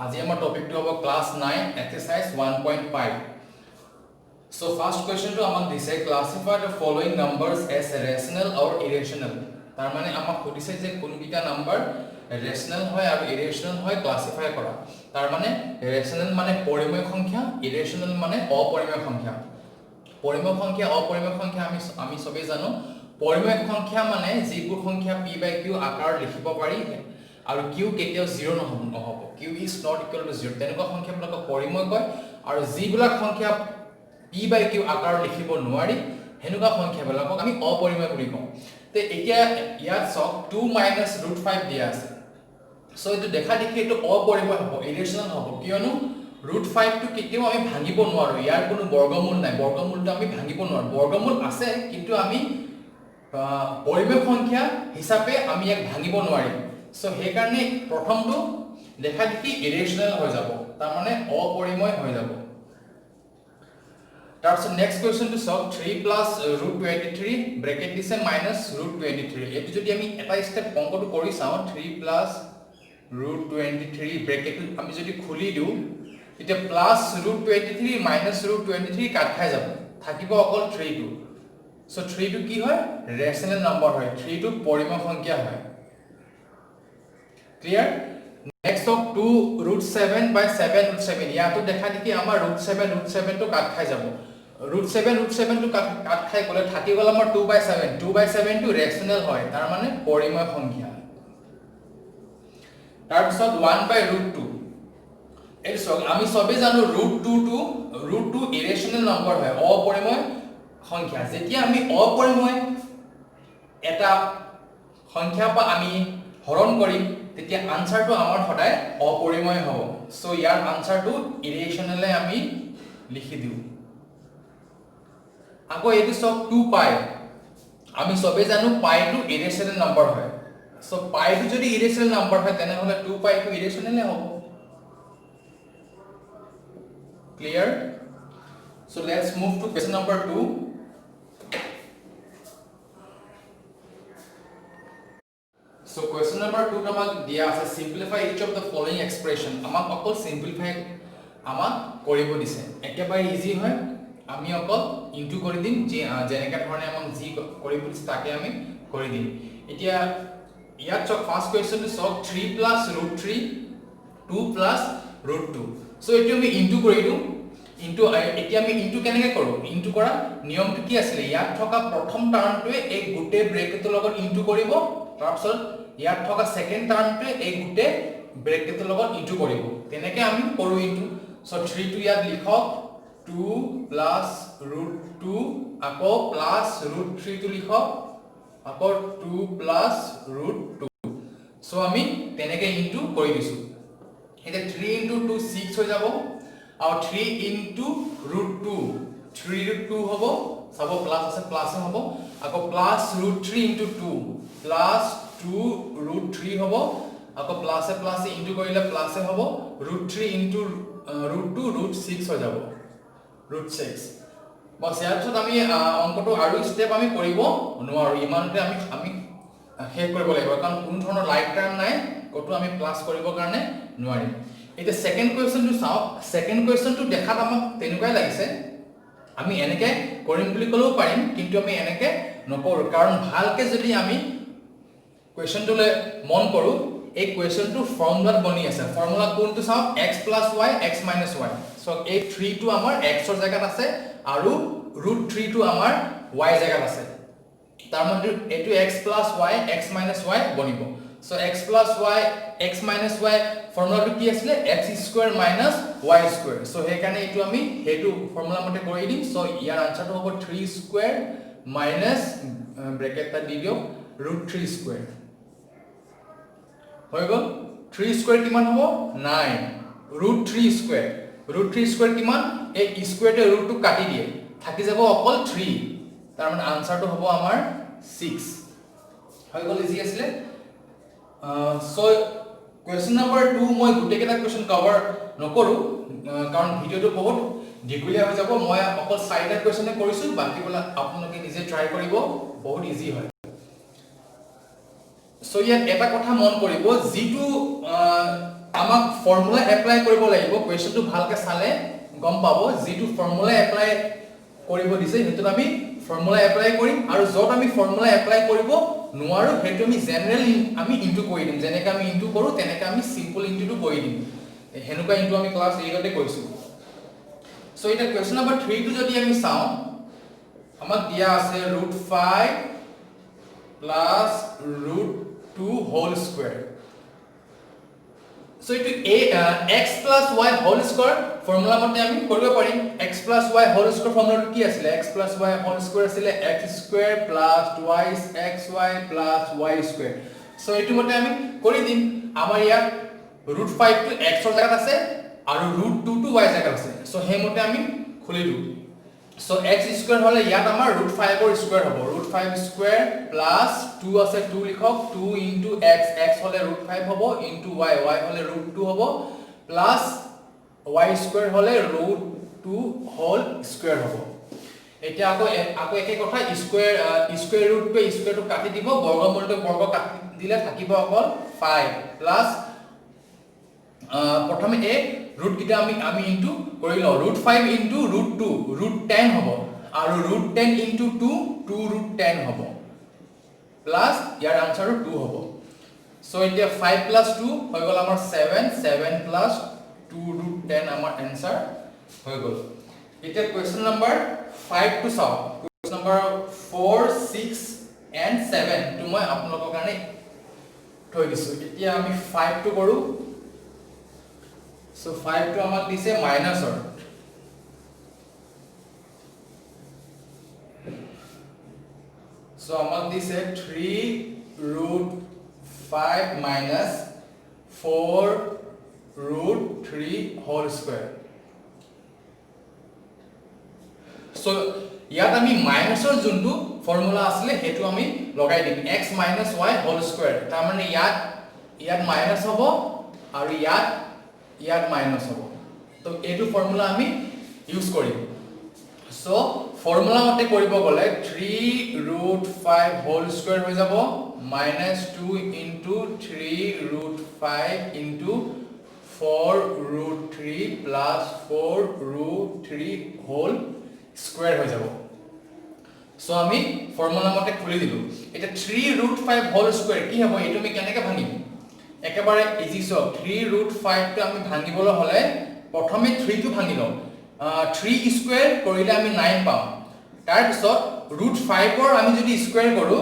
আজি আমাৰ টপিকটো হ'ব class 9 exercise 1.5 So first question to আমাক দিছে classify the following numbers as rational or irrational তাৰ মানে আমাক সুধিছে যে কোনবিটা নাম্বাৰ ৰেচনেল হয় আৰু ইৰেচনেল হয় ক্লাসিফাই কৰা তাৰ মানে ৰেচনেল মানে পৰিমেয় সংখ্যা ইৰেচনেল মানে অপৰিমেয় সংখ্যা পৰিমেয় সংখ্যা অপৰিমেয় সংখ্যা আমি সবে জানো পৰিমেয় সংখ্যা মানে যিবোৰ সংখ্যা p/q আকাৰ লিখিব পাৰি আৰু q কেতিয়াও 0 নহব q is not equal to 0 তেনেকুৱা সংখ্যাবিলাকক পৰিমেয় কয় আৰু যিবিলাক সংখ্যা p/q আকাৰ লিখিব নোৱাৰি হেনুকা সংখ্যাবিলাকক আমি অপৰিমেয় বুলি কওঁ তে এতিয়া ইয়াত সক 2 - √5 দিয়া আছে সো এটো দেখা দেখি এটো অপৰিমেয় হ'ব ইৰেচনেল হ'ব কিয়নো √5 টো কেতিয়াও আমি ভাঙিব নোৱাৰো ইয়াৰ কোনো বৰ্গমূল নাই বৰ্গমূলটো আমি ভাঙিব নোৱাৰো বৰ্গমূল আছে কিন্তু আমি পৰিমেয় সংখ্যা হিচাপে আমি ইয়াক ভাঙিব নোৱাৰিম সো হে কাৰণে প্ৰথমটো দেখা দেখি ইৰেচনেল হৈ যাব তাৰ মানে অপৰিমেয় হৈ যাব তাৰপিছত নেক্সট কোৱেশ্চনটো সক 3 + √23 ব্ৰেকেট দিছে -√23 এটো যদি আমি এটা স্টেপ অংকটো কৰি চাও 3 + √23 ব্ৰেকেট আমি যদি খুলি দিও এতিয়া +√23 -√23 কাট খাই যাব থাকিব অকল 3 টো সো 3 টো কি হয় ৰেচনেল নম্বৰ হয় 3 টো পৰিমেয় সংখ্যা হয় ক্লিয়াৰ নেক্সট অফ 2√7/7√7 ইয়াতো দেখা দেখি আমাৰ √7 টো কাট খাই যাব √7 টো কাট খাই গলে থাকি গল আমাৰ 2/7 টো ৰেচনেল হয় তাৰ মানে পৰিমেয় সংখ্যা তাৰ পিছত 1/√2 এই সব আমি সবে জানো √2 ইৰেচনেল নম্বৰ হয় অপৰিমেয় সংখ্যা যেতিয়া আমি অপৰিমেয় এটা সংখ্যা পা আমি হৰণ কৰিম তেতিয়া আনসাৰটো আমাৰ সদায় অপৰিমেয় হ'ব সো ইয়াৰ আনসাৰটো ইৰেচনেলে আমি লিখি দিও আকৌ এটো সব 2π আমি সবে জানো π টো ইৰেচনেল নম্বৰ হয় সো π টো যদি ইৰেচনেল নম্বৰ হয় তেনে হলে 2π টো ইৰেচনেলে হ'ব clear so let's move to question number 2 so question number 2 আমাক দিয়া আছে simplify each of the following expression আমাক অকল simplify আমাক কৰিব দিছে একেবাৰে ইজি হয় আমি অকল ইনটু কৰি দিম যে জেনেকা ধৰণে আমাক জি কৰিব দিছে তাকে আমি কৰি দিম এতিয়া ইয়াত চক ফাৰ্স্ট কোৱেশ্চনটো চক 3 + √3 2 + √2 সো এটো আমি ইনটু কৰি দিও ইনটু এতিয়া আমি ইনটু কেনেকৈ কৰো ইনটু কৰা নিয়মটো কি আছিল ইয়াত থকা প্ৰথম টাৰ্মটোৱে এই গুটে ব্ৰেকেটৰ লগত ইনটু কৰিব তাৰপিছত ইয়াত থকা সেকেন্ড টাৰ্মটোৱে এই গুটে ব্ৰেকেটৰ লগত ইনটু কৰিব তেনেকৈ আমি কৰো ইনটু সো 3 টো ইয়াত লিখক 2 + √2 আকৌ +√3 টো লিখক আকৌ 2 + √2 সো আমি তেনেকৈ ইনটু কৰি দিছো এটা 3 * 2 6 হৈ যাব আৰু 3 * √2 3√2 হ'ব সব প্লাস আছে প্লাসে হ'ব আকৌ +√3 * 2 +2√3 হ'ব আকৌ প্লাসে প্লাসে ইনটু কৰিলে প্লাসে হ'ব √3 * √2 √6 হৈ যাব √6 বস ইয়াৰ পিছত আমি অংকটো আৰু স্টেপ আমি কৰিব নোৱাৰো ইমানতে আমি শেষ কৰিব লাগিব কাৰণ কোনো ধৰণৰ লাইক টাৰ্ম নাই কটো আমি প্লাস কৰিব কাৰণে নোৱাৰিম এটা সেকেন্ড কোৱেশ্চনটো চাও সেকেন্ড কোৱেশ্চনটো দেখাত আমাক তেনেকুৱাই লাগিছে আমি এনেকৈ কৰিম বুলি কলেও পাৰিম কিন্তু আমি এনেকৈ নকৰো কাৰণ ভালকে যদি আমি কোৱেশ্চনটোলে মন কৰো এই কোৱেশ্চনটো ফৰ্মুলাত বনি আছে ফৰ্মুলা কোনটো চাও x + y x - y so এই 3 টো আমাৰ x ৰ জায়গাত আছে আৰু √3 টো আমাৰ y জায়গাত আছে তাৰ মানে এটো x + y x - y বনিব so x + y x - y ফৰ্মুলাটো কি আছিল x² - y². সো হে কাৰণে এটো আমি হেতু ফৰ্মুলা মতে কৰি দিম সো ইয়াৰ আনসাৰটো হ'ব 3² - ব্ৰেকেট টা দি দিও √3² হৈ গল 3² কিমান হ'ব 9 √3² কিমান এই স্কয়াৰটো √2 কাটি দিয়ে থাকি যাব অকল 3 তাৰ মানে আনসাৰটো হ'ব আমাৰ 6 হৈ গল ইজি আছিল সো question number 2 মই গুটে কেটা কোৱেশ্চন কভাৰ নকৰো কাৰণ ভিডিওটো বহুত দীঘলীয়া হৈ যাব মই অকল 4টা কোৱেশ্চনে কৰিছো বাকিবোলা আপোনালোকে নিজে ট্ৰাই কৰিব বহুত ইজি হয় সো ইয়াত এটা কথা মন কৰিব যেটো আমাক ফৰ্মুলা এপ্লাই কৰিব লাগিব কোৱেশ্চনটো ভালকে চালে গম পাব যেটো ফৰ্মুলা এপ্লাই কৰিব দিছে হেতুত আমি ফৰ্মুলা এপ্লাই কৰিম আৰু যত আমি ফৰ্মুলা এপ্লাই কৰিব নোৱাৰো হেতু আমি জেনাৰেল আমি ইনটু কৰি দিম যেনেকৈ আমি ইনটু কৰো তেনেকৈ আমি সিম্পল ইনটুটো কৰি দিম হেনুকা ইনটু আমি ক্লাস 8 তে কৰিছো সো এটা কোৱেশ্চন নম্বৰ 3 টো যদি আমি চাও আমাক দিয়া আছে √5 plus √2 whole square so it x plus y whole square formula মতে আমি কৰিব পাৰিম x plus y whole square formula কি আছিল x plus y whole square আছিল x square plus twice xy plus y square so এটো মতে আমি কৰি দিম আমাৰ ইয়াত √5 টো x ৰ জায়গাত আছে আৰু √2 টো y জায়গাত আছে so হে মতে আমি খুলিলো so x square হলে ইয়াত আমাৰ √5 ৰ স্কয়াৰ হ'ব √5 স্কয়াৰ প্লাস 2 আছে 2 লিখক 2 ইনটু x x হলে √5 হ'ব ইনটু y y হলে √2 হ'ব প্লাস y স্কয়াৰ হলে √2 হোল স্কয়াৰ হ'ব এতিয়া আকৌ একে কথা স্কয়াৰ ৰুটটো স্কয়াৰটো কাটি দিব বৰ্গমূলটো বৰ্গ কাটি দিলে থাকিব অকল 5 প্লাস প্ৰথমে এ ৰুট কিটা আমি ইনটু কৰি লও √5 ইনটু √2 √10 হ'ব আৰু √10 ইনটু 2 2 √10 হ'ব প্লাস ইয়াৰ আনসাৰ 2 হ'ব সো এতিয়া 5 প্লাস 2 হৈ গল আমাৰ 7 7 প্লাস 2 √10 আমাৰ আনসাৰ হৈ গল এতিয়া কোৱেশ্চন নম্বৰ 5 টো চাও কোৱেশ্চন নম্বৰ 4 6 and 7 টো মই আপোনালোকৰ কাৰণে থৈ দিছো এতিয়া আমি 5 টো কৰো so 5 to আমাক দিছে মাইনাস or so আমাক দিছে 3√5 minus 4√3 whole square so ইয়াত আমি মাইনাসৰ যোনটো ফৰ্মুলা আছিল হেতু আমি লগাই দিম x minus y whole square তাৰ মানে ইয়াত মাইনাস হ'ব আৰু ইয়াত মাইনাস হ'ব তো এটো ফৰ্মুলা আমি ইউজ কৰিম সো ফৰ্মুলা মতে কৰিব গলে 3√5 হোল স্কয়াৰ হৈ যাব -2 into 3√5 into 4√3 plus 4√3 whole square হৈ যাব সো আমি ফৰ্মুলা মতে খুলি দিলো এটা 3√5 হোল স্কয়াৰ কি হ'ব এটো আমি কেনেকৈ ভাঙিম একেবাৰে ইজি সব 3√5 টো আমি ভাঙিবলৈ হলে প্ৰথমে 3 টো ভাঙি লম 3 স্কয়াৰ কৰিলে আমি 9 পাম তাৰ পিছত √5 ৰ আমি যদি স্কয়াৰ কৰো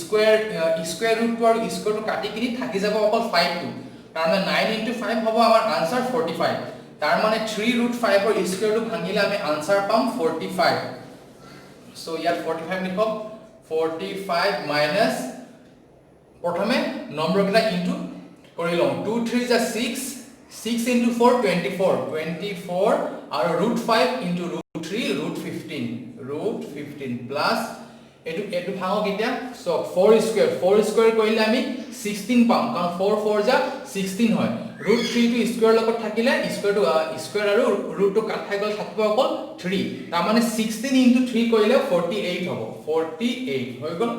স্কয়াৰ ৰুট টো আৰু স্কয়াৰ টো কাটি কিনি থাকি যাব অকল 5 টো তাৰ মানে 9 * 5 হ'ব আমাৰ আনসাৰ 45 তাৰ মানে 3√5 ৰ স্কয়াৰ টো ভাঙিলে আমি আনসাৰ পাম 45 সো ইয়াত 45 লিখক 45 মাইনাস প্ৰথমে নম্বৰ কেইটা ইনটু কৰি লম 2 3 যা 6 6 into 4 24 আৰু √5 into √3 √15 প্লাস এটো ভাঙক এতিয়া সো 4 স্কয়াৰ কৰিলে আমি 16 পাম কাৰণ 4 4 যা 16 হয় √3 টো স্কয়াৰ লগত থাকিলে স্কয়াৰ আৰু √2 কাট খাই গল থাকিব অকল 3 তাৰ মানে 16 into 3 কৰিলে 48 হ'ব 48 হৈ গল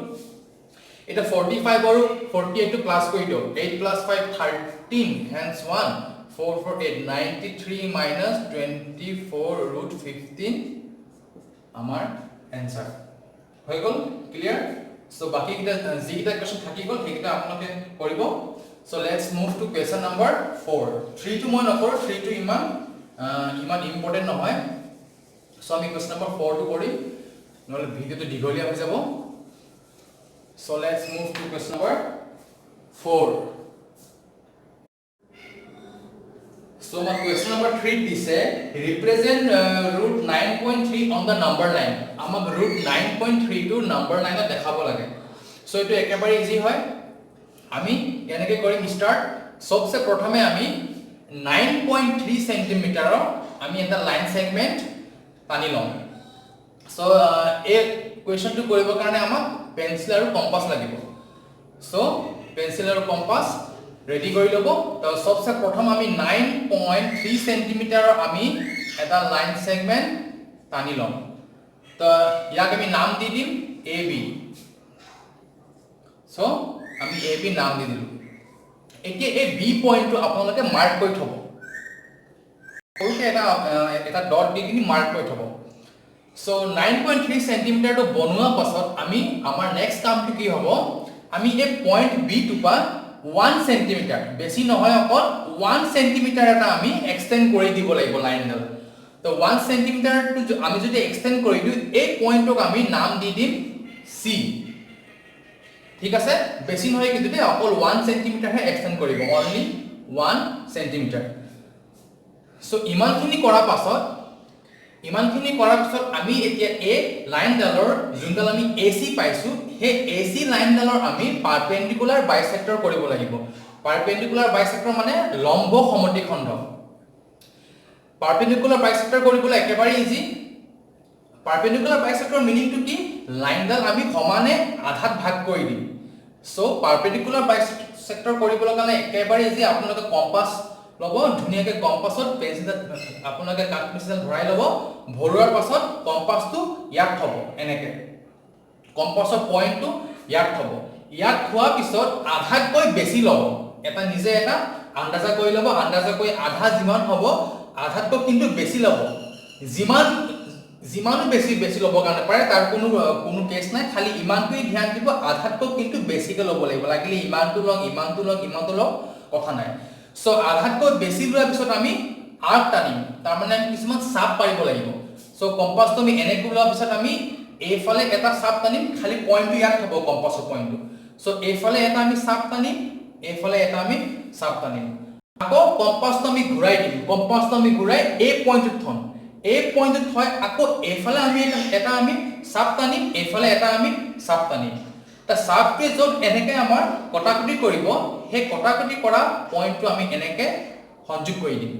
এটা 45 আৰু 48 টো প্লাস কৰি দিও 8 plus 5 13 hence 1 4 4 8 93 minus 24 √15 আমাৰ आंसर হৈ গল ক্লিয়াৰ সো বাকি কিটা যিটা কোৱেশ্চন থাকি গল হেকিটা আপোনালোকে কৰিব so let's move to question number 4 3 টো মই নকৰ 3 টো ইমান ইম্পৰ্টেন্ট নহয় সো আমি কোৱেশ্চন নম্বৰ 4 টো কৰিম নহলে ভিডিওটো দীঘলীয়া হৈ যাব So let's move to question number 4. So my question number 3 दिसे represent √9.3 on the number line. আমাক √9.3 টো number line দেখাব লাগে. So এটো একেবাৰে ইজি হয়. আমি এনেকে কৰিম স্টাৰ্ট সবসে প্ৰথমে আমি 9.3 সেন্টিমিটাৰ আমি এটা লাইন সেগমেন্ট টানি লম. So এই কোৱেশ্চনটো কৰিব কাৰণে আমাক পেন্সিল আৰু কম্পাস লাগিব সো পেন্সিল আৰু কম্পাস ৰেডি কৰি লব তো সবসে প্ৰথম আমি 9.3 সেন্টিমিটাৰ আমি এটা লাইন সেগমেন্ট টানি লম তো ইয়াক আমি নাম দি দিম AB সো আমি AB নাম দি দিলো এতিয়া এই বি পইণ্টটো আপোনালোকে মাৰ্ক কৰি থব সৰুকে এটা ডট দি কিনি মাৰ্ক কৰি থব সো 9.3 সেন্টিমিটাৰটো বনোৱা পাছত আমি আমাৰ নেক্সট কামটো কি হ'ব আমি এই পইণ্ট বি টু পা 1 সেন্টিমিটাৰ বেছি নহয় অকল 1 সেন্টিমিটাৰ এটা আমি এক্সটেন্ড কৰি দিব লাগিব লাইনডাল তো 1 সেন্টিমিটাৰটো আমি যদি এক্সটেন্ড কৰি দিও এই পইণ্টক আমি নাম দি দিম সি ঠিক আছে বেছি নহয় কিন্তু অকল 1 সেন্টিমিটাৰ হে এক্সটেন্ড কৰিব অনলি 1 সেন্টিমিটাৰ সো ইমানখিনি কৰাৰ পাছত আমি এতিয়া এই লাইনডালৰ যোনডাল আমি এসি পাইছো হে এসি লাইনডালৰ আমি পাৰপেন্ডিকুলাৰ বাইসেক্টৰ কৰিব লাগিব পাৰপেন্ডিকুলাৰ বাইসেক্টৰ মানে লম্ব সমদ্বিখণ্ড পাৰপেন্ডিকুলাৰ বাইসেক্টৰ কৰিবলৈ একেবাৰে ইজি পাৰপেন্ডিকুলাৰ বাইসেক্টৰ মিনিংটো কি লাইনডাল আমি সমানে আধাত ভাগ কৰি দিম সো পাৰপেন্ডিকুলাৰ বাইসেক্টৰ কৰিবলৈ কাৰণে একেবাৰে ইজি আপোনালোকে কম্পাস লব ধুনিয়াকে কম্পাসত পেন্সিল আপোনালোকে কাট পেন্সিল ভৰাই লব ভৰোৱাৰ পাছত কম্পাসটো ইয়াত থব এনেকে কম্পাসৰ পইণ্টটো ইয়াত থব ইয়াত থোৱাৰ পিছত আধাতকৈ বেছি লব এটা নিজে এটা আন্দাজা কৰি লব আন্দাজা কৰি আধা যিমান হ'ব আধাতকৈ কিন্তু বেছি লব যিমানো বেছি লব কাৰণে পাৰে তাৰ কোনো কেছ নাই খালি ইমানটোই ধ্যান দিব আধাতকৈ কিন্তু বেছিকে লব লাগিব লাগিলে ইমানটো লগ কথা নাই সো আধাতকৈ বেছি লোৱাৰ পিছত আমি আৰ্ক টানিম তাৰ মানে আমি কিছুমান চাপ পাৰিব লাগিব সো কম্পাসটো আমি এনেকৈ লোৱাৰ পিছত আমি এইফালে এটা চাপ টানিম খালি পইণ্টটো ইয়াত থব কম্পাসৰ পইণ্টটো সো এইফালে এটা আমি চাপ টানিম এইফালে এটা আমি চাপ টানিম আকৌ কম্পাসটো আমি ঘূৰাই দিম কম্পাসটো আমি ঘূৰাই এই পইণ্টত থম এই পইণ্টত থৈ আকৌ এইফালে আমি এটা আমি চাপ টানিম এইফালে এটা আমি চাপ টানিম তা চাপটোৱে যত এনেকে আমাৰ কটাকটি কৰিব হে কটাকটি কৰা পইণ্টটো আমি এনেকে সংযোগ কৰি দিম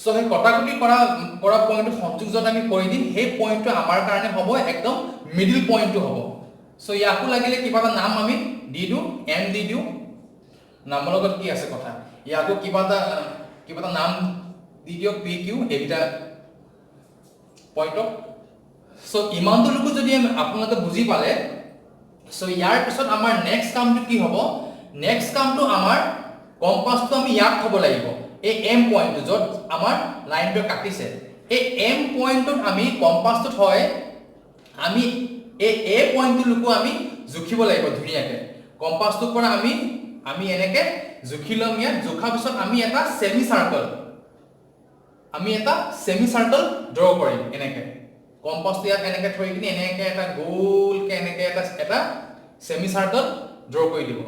সো হে কটাকটি কৰা পইণ্টটো সংযোগ যত আমি কৰি দিম হে পইণ্টটো আমাৰ কাৰণে হ'ব একদম মিডল পইণ্টটো হ'ব সো ইয়াকো লাগিলে কিবা এটা নাম আমি দি দিও এম দি দিও নামৰ লগত কি আছে কথা ইয়াকো কিবা এটা নাম দি দিও পি কিউ এটা পইণ্টক সো ইমানটো লোক যদি আপোনালোকে বুজি পালে সো ইয়াৰ পিছত আমাৰ নেক্সট কামটো কি হ'ব নেক্সট কামটো আমাৰ কম্পাসটো আমি ইয়াত থব লাগিব এই এম পইণ্টটো যত আমাৰ লাইনটো কাটিছে এই এম পইণ্টত আমি কম্পাসটো থৈ আমি এই এ পইণ্টটো লুকু আমি জুখিব লাগিব ধুনিয়াকে কম্পাসটোৰ পৰা আমি এনেকে জুখি লম ইয়াত জুখাৰ পিছত আমি এটা সেমি সাৰ্কেল ড্ৰ কৰিম এনেকে কম্পাসটো ইয়াত এনেকে থৈ কিনি এনেকে এটা গোলকে এনেকে এটা সেমি সাৰ্কেল ড্ৰ কৰি দিব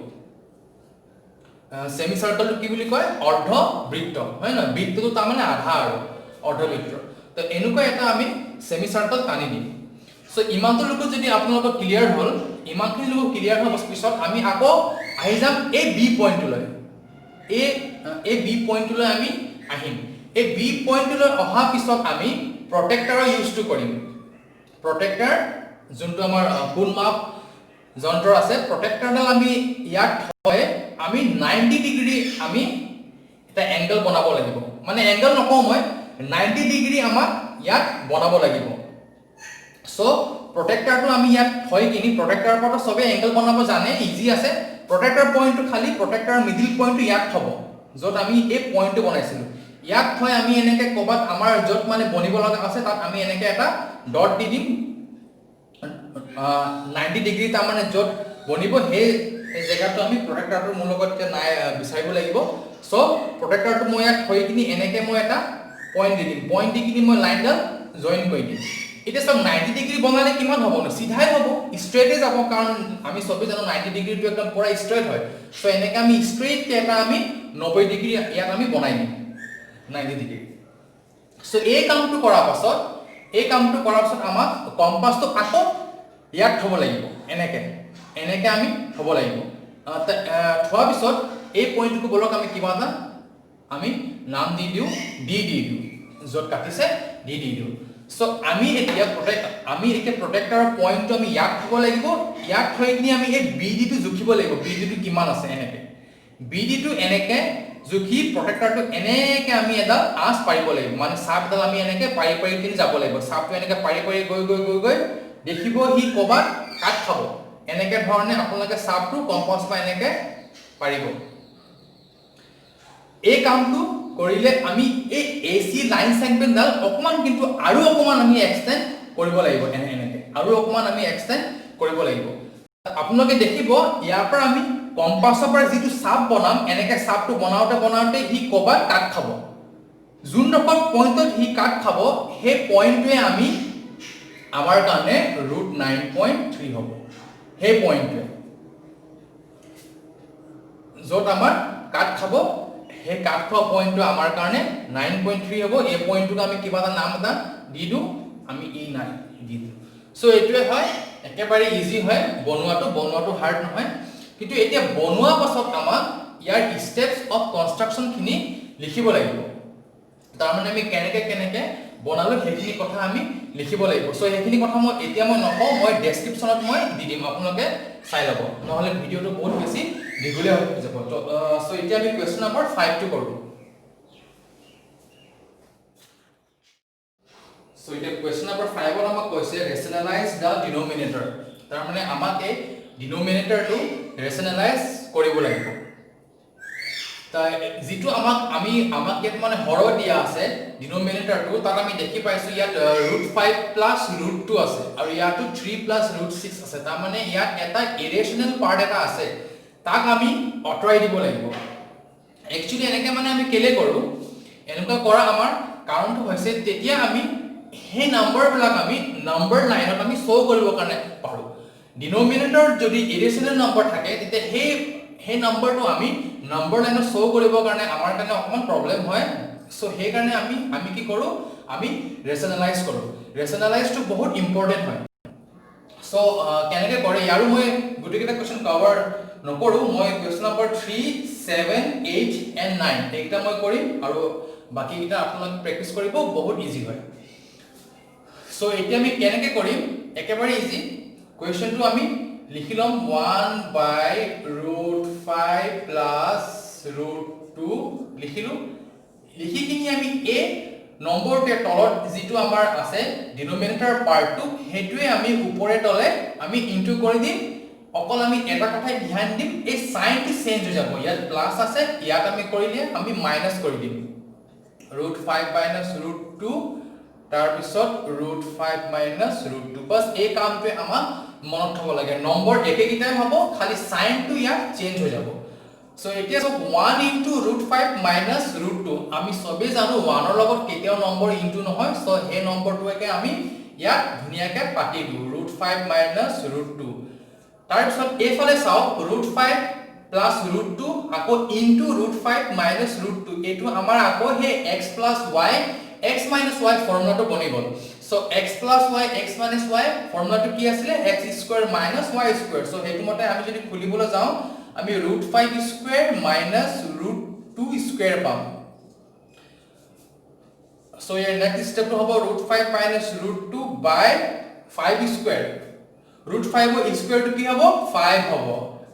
সেমি সাৰ্কেলটো কি বুলি কয় অৰ্ধবৃত্ত হয় না বৃত্তটো তাৰ মানে আধা আৰু অৰ্ধবৃত্ত তো এনেকুৱা এটা আমি সেমি সাৰ্কেল টানি দিম সো ইমানটো লোক যদি আপোনালোকৰ ক্লিয়াৰ হ'ল ইমানখিনি লোক ক্লিয়াৰ হোৱাৰ পিছত আমি আকৌ আহি যাম এই বি পইণ্টলৈ এই বি পইণ্টলৈ আমি আহিম এই বি পইণ্টলৈ অহা পিছত আমি প্ৰটেক্টৰৰ ইউজটো কৰিম প্ৰটেক্টৰ যোনটো আমাৰ কোণ মাপ যন্ত্ৰ আছে প্ৰটেক্টৰডাল আমি ইয়াত থৈ আমি 90 ডিগ্ৰী আমি এটা এংগল বনাব লাগিব মানে এংগল নকওঁ মই 90 ডিগ্ৰী আমাক ইয়াত বনাব লাগিব সো প্ৰটেক্টৰটো আমি ইয়াত থৈ কিনি প্ৰটেক্টৰৰ পৰা সবে এংগল বনাব জানে ইজি আছে প্ৰটেক্টৰ পইণ্টটো খালি প্ৰটেক্টৰৰ মিডল পইণ্টটো ইয়াত থব যত আমি এই পইণ্টটো বনাইছিলো ইয়াত থৈ আমি এনেকে কবাত আমাৰ যত মানে বনিব লগা আছে তাত আমি এনেকে এটা ডট দি দিম 90 ডিগ্ৰী তাৰ মানে যত বনিব সেই জায়গাটো আমি প্ৰটেক্টৰটোৰ মূল লগত নাই বিচাৰিব লাগিব সো প্ৰটেক্টৰটো মই ইয়াত থৈ কিনি এনেকে মই এটা পইণ্ট দি দিম পইণ্ট দি কিনি মই লাইনডাল জয়েন কৰি দিম এটা সব 90 ডিগ্ৰী বনালে কিমান হ'ব ন সিধাই হ'ব স্ট্ৰেইটে যাব কাৰণ আমি সবে জানো 90 ডিগ্ৰীটো একদম পুৰা স্ট্ৰেইট হয় সো এনেকে আমি স্ট্ৰেইট কে এটা আমি 90 ডিগ্ৰী ইয়াত আমি বনাই দিম 90 ডিগ্ৰী সো এই কামটো কৰাৰ পাছত আমাক কম্পাসটো আকৌ ইয়াত থব লাগিব এনেকে আমি থব লাগিব থোৱাৰ পিছত এই পইণ্টটো বলক আমি কিবা এটা আমি নাম দি দিও ডি দি দিও যত কাটিছে ডি দি দিও সো আমি এতিয়া প্ৰটেক্টৰৰ পইণ্টটো আমি ইয়াত থব লাগিব ইয়াত থৈ কিনি আমি এই বি ডিটো জুখিব লাগিব বি ডিটো কিমান আছে এনেকে বি ডিটো এনেকে জুখি প্ৰটেক্টৰটো এনেকে আমি এডাল আঁচ পাৰিব লাগিব মানে চাপডাল আমি এনেকে পাৰি কিনি যাব লাগিব চাপটো এনেকে পাৰি গৈ দেখিব হি কবাত কাট খাব এনেকে ধৰণে আপোনালোকে চাপটো কম্পাস পা এনেকে পাৰিব এই কামটো কৰিলে আমি এই AC লাইন সেগমেন্টডাল অকমান কিন্তু আৰু অকমান আমি এক্সটেন্ড কৰিব লাগিব এনেকে আৰু অকমান আমি এক্সটেন্ড কৰিব লাগিব আপোনালোকে দেখিব ইয়াৰ পৰা আমি কম্পাছৰ পৰা যেটো সাপ বনাম এনেকে সাপটো বনাওতে হি কবা কাট খাব জুন ডকট পইণ্টত হি কাট খাব হে পইণ্টটোৱে আমি আমাৰ কাৰণে √9.3 হ'ব হে পইণ্টটোৱে যত আমাৰ কাট খাব হে কাট খোৱা পইণ্টটো আমাৰ কাৰণে 9.3 হ'ব এই পইণ্টটোক আমি কিবা এটা নাম এটা দি দিও আমি E9 দি দিও সো এটোৱে হয় একেবাৰে ইজি হয় বনোৱাটো হাৰ্ড নহয় কিন্তু এতিয়া বনোৱা পাছত আমাক ইয়াৰ স্টেপস অফ কনস্ট্ৰাকচন খিনি লিখিব লাগিব তাৰ মানে আমি কেনেকে বনালো হেখিনি কথা আমি লিখিব লাগিব সো হেখিনি কথা মই এতিয়া মই নকওঁ মই ডেসক্ৰিপচনত মই দি দিম আপোনালোকে চাই লব নহলে ভিডিওটো বহুত বেছি দীঘলীয়া হৈ যাব সো এতিয়া আমি কোৱেশ্চন নম্বৰ 5 টো কৰো সো এটা কোৱেশ্চন নম্বৰ 5 ৰ আমাক কৈছে ৰেশনালাইজ দা ডিনোমিনেটৰ তাৰ মানে আমাক এই ডিনোমিনেটৰটো ৰেশনালাইজ কৰিব লাগিব তাই যেটো আমাক ইয়াত মানে হৰ দিয়া আছে ডিনোমিনেটৰটো তাক আমি দেখি পাইছো ইয়াত √5 +√2 আছে আৰু ইয়াতো 3 +√6 আছে তাৰ মানে ইয়াত এটা ইৰেশনাল পাৰ্ট এটা আছে তাক আমি অটৰাই দিব লাগিব একচুয়ালি এনেকে মানে আমি কেলে কৰো এনেকুৱা কৰা আমাৰ কাৰণটো হৈছে তেতিয়া আমি হে নাম্বাৰ বিলাক আমি নাম্বাৰ লাইনত আমি শো কৰিব কাৰণে পাৰো ডিনোমিনেটৰ যদি ইৰেশনাল নাম্বাৰ থাকে তেতিয়া হে নাম্বাৰটো আমি নাম্বাৰ লাইনত শো কৰিব কাৰণে আমাৰ কাৰণে অকমান প্ৰবলেম হয় সো হে কাৰণে আমি কি কৰো আমি ৰেশনালাইজ কৰো ৰেশনালাইজটো বহুত ইম্পৰ্টেন্ট হয় সো কেনেকে কৰে ইয়াৰো মই গুটিকেটা কোৱেশ্চন কভাৰ নকৰো মই কোৱেশ্চন নম্বৰ 3 7 8 and 9 এইটা মই কৰিম আৰু বাকি কিটা আপোনালোকে প্ৰেক্টিস কৰিব বহুত ইজি হয় সো এতিয়া আমি কেনেকে কৰিম একেবাৰে ইজি কোৱেশ্চনটো আমি লিখি লম 1/√5 +√2 লিখিলো লিখি কিনি আমি এ নম্বৰতে তলত যেটো আমাৰ আছে ডিনোমিনেটৰ পাৰ্টটো হেতুৱে আমি ওপৰে তলে আমি ইনটু কৰি দিম অকল আমি এটা কথাই ধ্যান দিম এই সাইনটো চেঞ্জ হৈ যাব ইয়াত প্লাস আছে ইয়াত আমি কৰিলে আমি মাইনাস কৰি দিম √5 - √2 তাৰ পিছত √5 - √2 বাস এই কামটোৱে আমাক মনত থব লাগে নম্বৰ একেকিটাই হ'ব খালি সাইনটো ইয়াত চেঞ্জ হৈ যাব সো এতিয়া সব 1 * √5 - √2 আমি সবে জানো 1 ৰ লগত কেতিয়াও নম্বৰ ইনটু নহয় সো হে নম্বৰটোকে আমি ইয়াত ধুনিয়াকে পাতি দিও √5 - √2 তাৰ পিছত এফালে চাও √5 + √2 আকৌ ইনটু √5 - √2 এটো আমাৰ আকৌ হে x + y x - y ফৰ্মুলাটো বনি গল so x + y x - y ফৰ্মুলাটো কি আছিল x² - y² সো হেতু মতে আমি যদি খুলিবলৈ যাও আমি √5² - √2² পাম সো ইয়াৰ নেক্সট স্টেপটো হ'ব √5 - √2 / 5² √5 ৰ স্কয়াৰটো কি হ'ব 5 হ'ব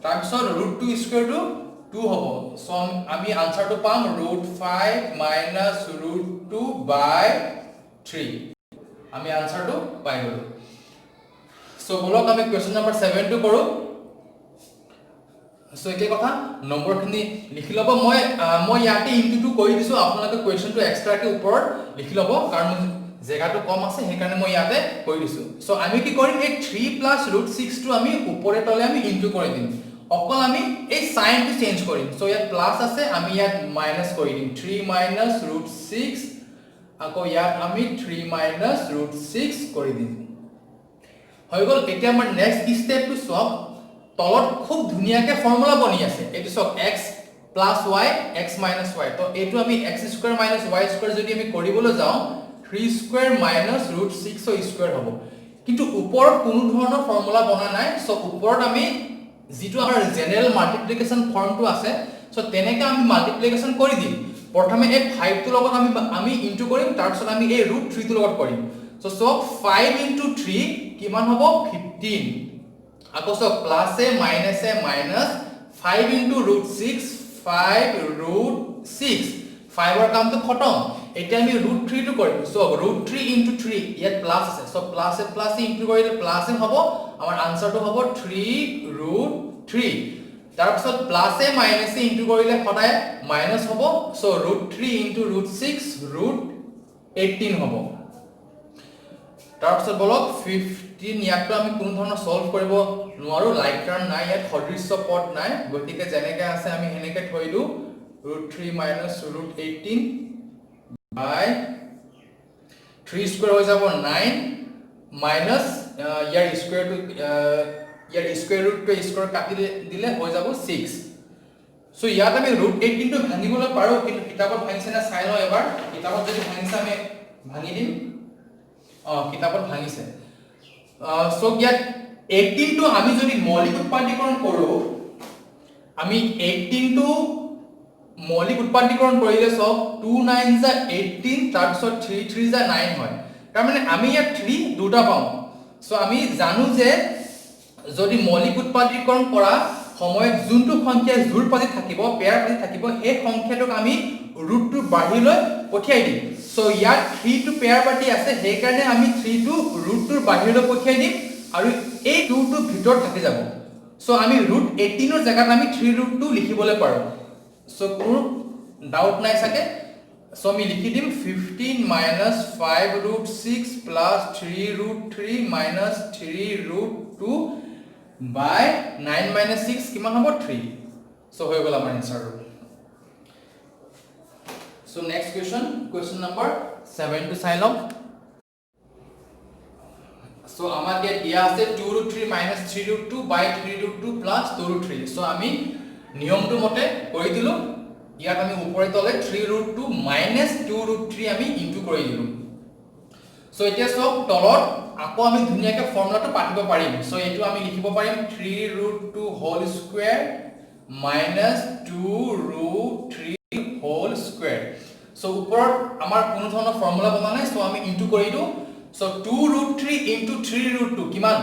তাৰ পিছত √2² টো 2 হ'ব সো আমি আনসাৰটো পাম √5 - √2 / 3 আমি আনসাৰটো পাই গলো সো বলক আমি কোৱেশ্চন নম্বৰ 7 টো কৰো সো একে কথা নম্বৰখিনি লিখি লব মই ইয়াতে ইনটু কৰি দিছো আপোনালোকে কোৱেশ্চনটো এক্সট্ৰাকে ওপৰত লিখি লব কাৰণ জেগাটো কম আছে সেই কাৰণে মই ইয়াতে কৰি দিছো সো আমি কি কৰিম এই 3 + √6 টো আমি ওপৰে তলে আমি ইনটু কৰি দিম অকল আমি এই সাইনটো চেঞ্জ কৰিম সো ইয়াত প্লাস আছে আমি ইয়াত মাইনাস কৰি দিম 3 - √6 আকৌ ইয়াত আমি 3 - √6 কৰি দিম হৈ গল এতিয়া আমাৰ নেক্সট স্টেপটো সব তলত খুব ধুনিয়াকে ফৰ্মুলা বনি আছে এটো সব x + y x - y তো এটো আমি x² - y² যদি আমি কৰিবলৈ যাও 3² - √6² হ'ব কিন্তু ওপৰত কোনো ধৰণৰ ফৰ্মুলা বনা নাই সো ওপৰত আমি যেটো আমাৰ জেনাৰেল মাল্টিপ্লিকেশন ফৰ্মটো আছে সো তেনেকে আমি মাল্টিপ্লিকেশন কৰি দিম প্ৰথমে এই 5 টো লগত আমি ইনটু কৰিম তাৰ পিছত আমি এই √3 টো লগত কৰিম সো 5 * 3 কিমান হ'ব 15 আকৌ সো প্লাসে মাইনাসে মাইনাস 5 * √6 5 √6 5 ৰ কামটো খতম এতিয়া আমি √3 টো কৰিম সো √3 * 3 ইয়াত প্লাস আছে সো প্লাসে প্লাসে ইনটু কৰিলে প্লাসে হ'ব আমাৰ আনসাৰটো হ'ব 3 √3 তাৰ পিছত প্লাস এ মাইনাস এ ইনটু কৰিলে সদায় মাইনাস হ'ব সো √3 ইনটু √6 √18 হ'ব তাৰ পিছত বলক 15 ইয়াকটো আমি কোন ধৰণৰ সলভ কৰিব নোৱাৰো লাইক টাৰ্ম নাই ইয়াত সদৃশ্য পদ নাই গতিকে যেনেকৈ আছে আমি হেনেকে থৈ দিও √3 minus √18 by 3 square হৈ যাব 9 minus ইয়াৰ স্কয়াৰ টু ইয়াৰ স্কয়াৰ ৰুট টু স্কয়াৰ কাটি দিলে হৈ যাব 6 সো ইয়াত আমি √18 টো ভাঙিবলৈ পাৰো কিন্তু কিতাপত ভাঙিছে না চাই লও এবাৰ কিতাপত যদি ভাঙিছে আমি ভাঙি দিম কিতাপত ভাঙিছে সো ইয়াত 18 টো আমি যদি মৌলিক উৎপাদীকৰণ কৰো আমি 18 টো মৌলিক উৎপাদীকৰণ কৰিলে সব 2 9 যা 18 তাৰ পিছত 3 3 যা 9 হয় তাৰ মানে আমি ইয়াত 3 দুটা পাম সো আমি জানো যে যদি মৌলিক উৎপাদীকৰণ কৰা সময়ত যোনটো সংখ্যা জোড় পাতি থাকিব পেয়াৰ পাতি থাকিব এই সংখ্যাটোক আমি √2 বাহিৰলৈ পঠিয়াই দিম সো ইয়াত 3 টো পেয়াৰ পাতি আছে সেই কাৰণে আমি 3 টো √2 বাহিৰলৈ পঠিয়াই দিম আৰু এই 2 টো ভিতৰত থাকি যাব সো আমি √18 ৰ জায়গাত আমি 3√2 লিখিবলৈ পাৰো সো কোনো ডাউট নাই সাকে সো আমি লিখি দিম 15 minus 5√6 plus 3√3 minus 3√2 by 9 minus 6 কিমান হ'ব 3 সো হৈ গল আমাৰ answer so next question number 7 to চাই লম সো আমাক দিয়া আছে 2√3 minus 3√2 by 3√2 plus 2√3 সো আমি নিয়মটো মতে কৰি দিলো ইয়াত আমি উপৰে তলে 3√2 minus 2√3 আমি ইনটু কৰি দিলো সো এতিয়া সব তলত আকৌ আমি ধুনিয়াকে ফৰ্মুলাটো পাতিব পাৰিম সো এটো আমি লিখিব পাৰিম 3√2 whole square minus 2√3 whole square so ওপৰত আমাৰ কোনো ধৰণৰ ফৰ্মুলা বনা নাই সো আমি ইনটু কৰি দিও সো 2√3 into 3√2 কিমান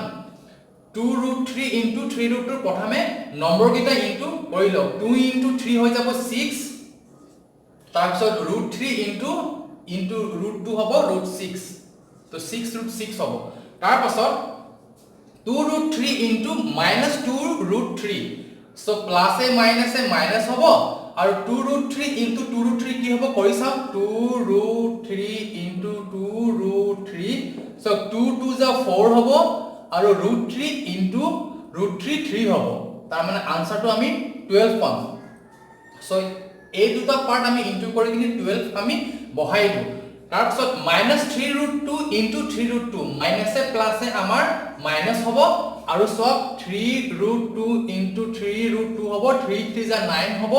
2√3 into 3√2 প্ৰথমে নম্বৰ কিটা ইনটু কৰি লও 2 into 3 হৈ যাব 6 তাৰ পিছত √3 into √2 হ'ব √6 তো 6√6 হ'ব তাৰ পাছত 2√3 into -2√3 সো প্লাস এ মাইনাস হ'ব আৰু 2√3 into 2√3 কি হ'ব কৰি চাও 2√3 into 2√3 সো 2 2 যা 4 হ'ব আৰু √3 into √3 3 হ'ব তাৰ মানে আনসাৰটো আমি 12 পাম সো এই দুটা পাৰ্ট আমি ইনটু কৰি কিনি 12 আমি বহাই দিও তাৰ পিছত -3√2 into 3√2 মাইনাস এ প্লাস এ আমাৰ মাইনাস হ'ব আৰু সব 3√2 into 3√2 হ'ব 3 3 যা 9 হ'ব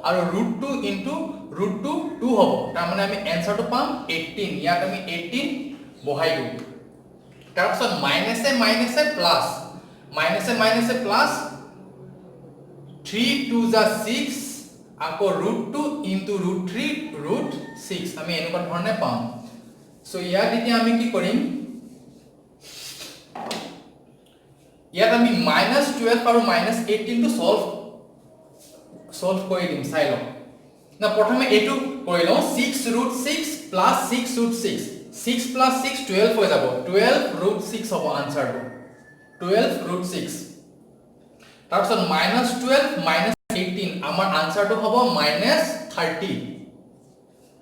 আৰু √2 into √2 2 হ'ব তাৰ মানে আমি আনসাৰটো পাম 18 ইয়াত আমি 18 বহাই দিও তাৰ পিছত মাইনাস এ প্লাস 3 2 যা 6 আকৌ √2 into √3 √6 আমি এনেকুৱা ধৰণে পাম সো ইয়াত এতিয়া আমি কি কৰিম ইয়াত আমি -12 আৰু -18 টো সলভ কৰি দিম চাই লও না প্ৰথমে এটো কৰি লও 6√6 plus 6√6 6 plus 6 12 হৈ যাব 12√6 হ'ব আনসাৰটো 12√6 তাৰ পিছত -12 18 আমাৰ আনসাৰটো হ'ব -30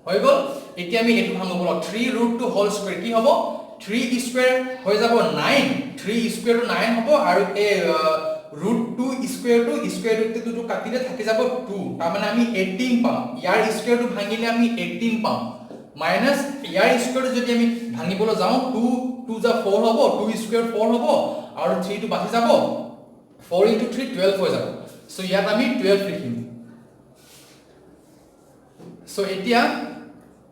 হৈ গল এতিয়া আমি এটো ভাঙব বল 3√2 হোল স্কয়ার কি হ'ব 3 স্কয়ার হৈ যাব 9 3 স্কয়ার টো 9 হ'ব আৰু এই √2 স্কয়াৰ টো দুটো কাটিলে থাকি যাব 2 তাৰ মানে আমি 18 পাম ইয়াৰ স্কয়াৰ টো ভাঙিলে আমি 18 পাম মাইনাস ইয়াৰ স্কয়ার টো যদি আমি ভাঙিবলৈ যাও 2 2 যা 4 হ'ব 2 স্কয়ার 4 হ'ব আৰু 3 টো বাকি যাব 4 into 3 12 হৈ যাব সো ইয়াত আমি 12 লিখিম সো এতিয়া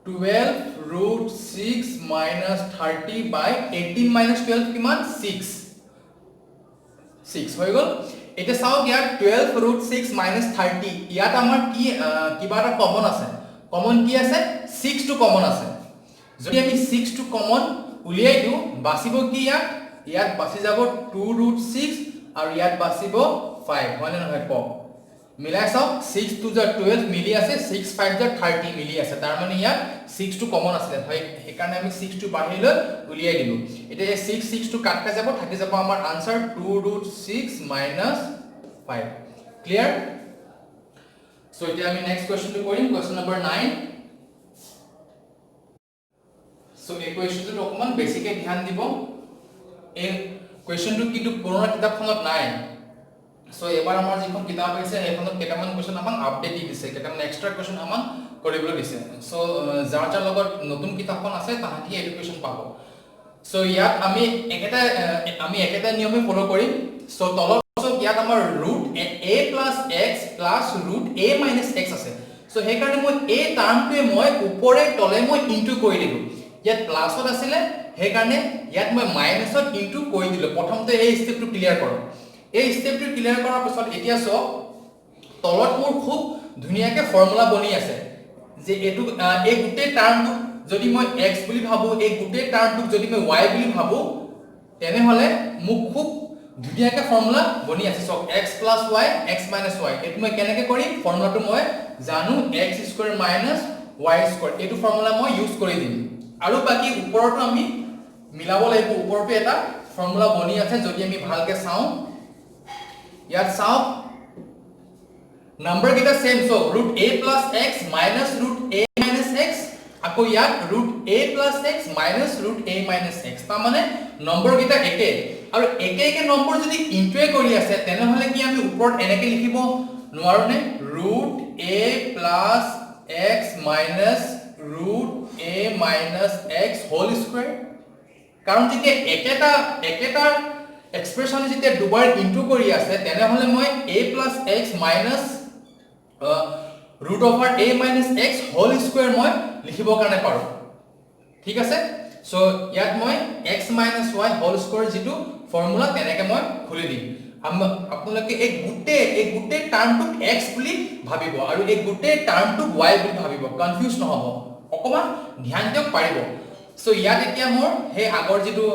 12√6 minus 30 by 18 minus 12 কিমান 6 হৈ গল এটা চাও ইয়াত 12√6 minus 30 ইয়াত আমাৰ কি কিবা এটা কমন আছে কমন কি আছে 6 টো কমন আছে যদি আমি 6 টো কমন উলিয়াই দিও বাছিব কি ইয়াত বাছি যাব 2√6 আৰু ইয়াত বাছিব 5 হয় না নহয় ক মিলাই চাও 6 2 যা 12 মিলি আছে 6 5 যা 30 মিলি আছে তাৰ মানে ইয়াত 6 টো কমন আছে হয় এই কাৰণে আমি 6 টো বাহিৰলৈ উলিয়াই দিলো এতিয়া 6 6 টো কাট খাই যাব থাকি যাব আমাৰ আনসাৰ 2√6 - 5 Clear? So এতিয়া আমি next question to কৰিম, question number 9. So এই question টো অকমান বেছিকে ধ্যান দিব। এই question টো কিন্তু পুৰণা কিতাপখনত নাই। So এবাৰ আমাৰ যিখন কিতাপ আছে সেইখনত কেইটামান question আমাক আপডেট দি দিছে, কেইটামান এক্সট্ৰা question আমাক কৰিবলৈ দিছে। So যাৰ যাৰ লগত নতুন কিতাপখন আছে তাহাঁতি এডুকেশ্যন পাব। So ইয়াত আমি একেটা নিয়মে ফলো কৰিম। So তলত ইয়াত আমাৰ root a plus x plus root a minus x আছে। So সেইকাৰণে মই এই টাৰ্মটোৱে মই ওপৰে তলে মই ইনটু কৰি দিলো। ইয়াত প্লাছত আছিলে সেইকাৰণে ইয়াত মই মাইনাছত ইনটু কৰি দিলো। প্ৰথমতে এই স্টেপটো ক্লিয়াৰ কৰক। এই স্টেপটো ক্লিয়াৰ কৰাৰ পিছত এতিয়া চাওক তলত মোৰ খুব ধুনীয়াকৈ ফৰ্মুলা বনি আছে যে এইটো এই গোটেই টাৰ্মটো যদি মই x বুলি ভাবো, এই গোটেই টাৰ্মটো যদি মই y বুলি ভাবো, তেনেহলে মোক খুব ধুনীয়াকৈ ফৰ্মুলা বনি আছে। সব x plus y x minus y এটো মই কেনেকৈ কৰিম, ফৰ্মুলাটো মই জানো x square minus y square, এটো ফৰ্মুলা মই ইউজ কৰি দিম। আৰু বাকি ওপৰটো আমি মিলাব লাগিব। ওপৰটো এটা ফৰ্মুলা বনি আছে, যদি আমি ভালকৈ চাওঁ ইয়াত চাওক নাম্বাৰ কেইটা same. So root a plus x minus root a minus x, আকৌ ইয়াত root a plus x minus root a minus x, তাৰ মানে নম্বৰ কেইটা একে। আৰু একে নম্বৰ যদি ইনটুৱে কৰি আছে তেনেহলে কি আমি ওপৰত এনেকৈ লিখিব নোৱাৰো নে, root a plus x minus root a minus x whole square? কাৰণ যেতিয়া একেটা এক্সপ্ৰেছন যেতিয়া দুবাৰ ইনটু কৰি আছে তেনেহলে মই a plus x minus root over a minus x whole square মই লিখিব কাৰণে পাৰো। ঠিক আছে? সো ইয়াত মই x minus y whole square যেটো ফৰ্মুলা তেনেকৈ মই খুলি দিম। আপোনালোকে এই গোটেই টাৰ্মটোক x বুলি ভাবিব আৰু এই গোটেই টাৰ্মটোক y বুলি ভাবিব, কনফিউজ নহব, অকমান ধ্যান দিয়ক পাৰিব। সো ইয়াত এতিয়া মোৰ হে আগৰ যেটো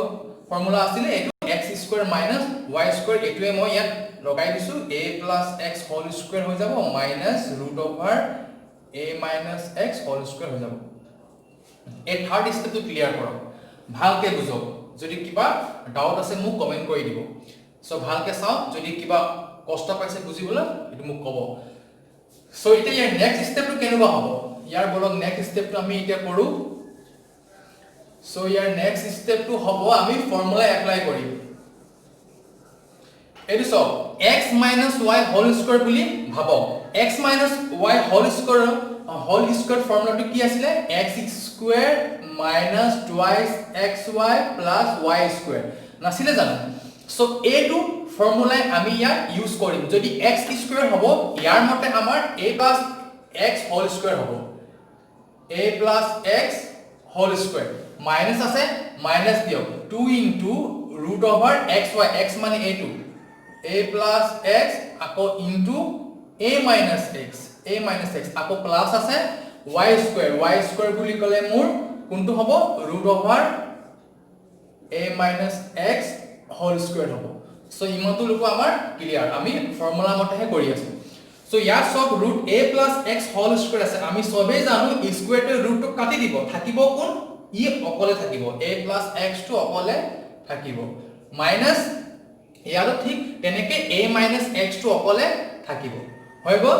ফৰ্মুলা আছিল এটো x square minus y square, এটোৱে মই ইয়াত লগাই দিছো a plus x whole square হৈ যাব minus root over a minus x whole square হৈ যাব। এই থাৰ্ড স্টেপটো ক্লিয়াৰ কৰক, ভালকে বুঝক। যদি কিবা ডাউট আছে মোক কমেন্ট কৰি দিব। সো ভালকে চাও, যদি কিবা কষ্ট পাইছে বুজিবলৈ এটো মোক কব। সো এতিয়া ইয়াৰ নেক্সট স্টেপটো কেনেকুৱা হ'ব, ইয়াৰ বলক নেক্সট স্টেপটো আমি এতিয়া কৰো। সো ইয়াৰ নেক্সট স্টেপটো হ'ব আমি ফৰ্মুলা এপ্লাই কৰিম। এটো সব x minus y whole square বুলি ভাবক। x minus y whole square ফৰ্মুলাটো কি আছিল, x square minus twice xy plus y square নাছিলে জানো? সো এটো ফৰ্মুলা আমি ইয়াত ইউজ কৰিম। যদি x square হ'ব ইয়াৰ মতে আমাৰ a plus x whole square হ'ব, a plus x whole square minus আছে মাইনাস দিয়ক 2 into root over xy, x মানে a2, a plus x আকৌ into a minus x আকৌ প্লাস আছে y square বুলি কলে মোৰ কোনটো হ'ব, root over a minus x whole square হ'ব। সো ইমানটো লুকো আমাৰ ক্লিয়াৰ, আমি ফৰ্মুলা মতেহে কৰি আছো। সো ইয়াত সব root a plus x whole square আছে, আমি সবেই জানো স্কয়াৰটো ৰুটটো কাটি দিব, থাকিব কোন ই অকলে থাকিব, a plus x টো অকলে থাকিব, মাইনাস ইয়াৰো ঠিক তেনেকৈ a minus x টো অকলে থাকিব, হৈ গ'ল।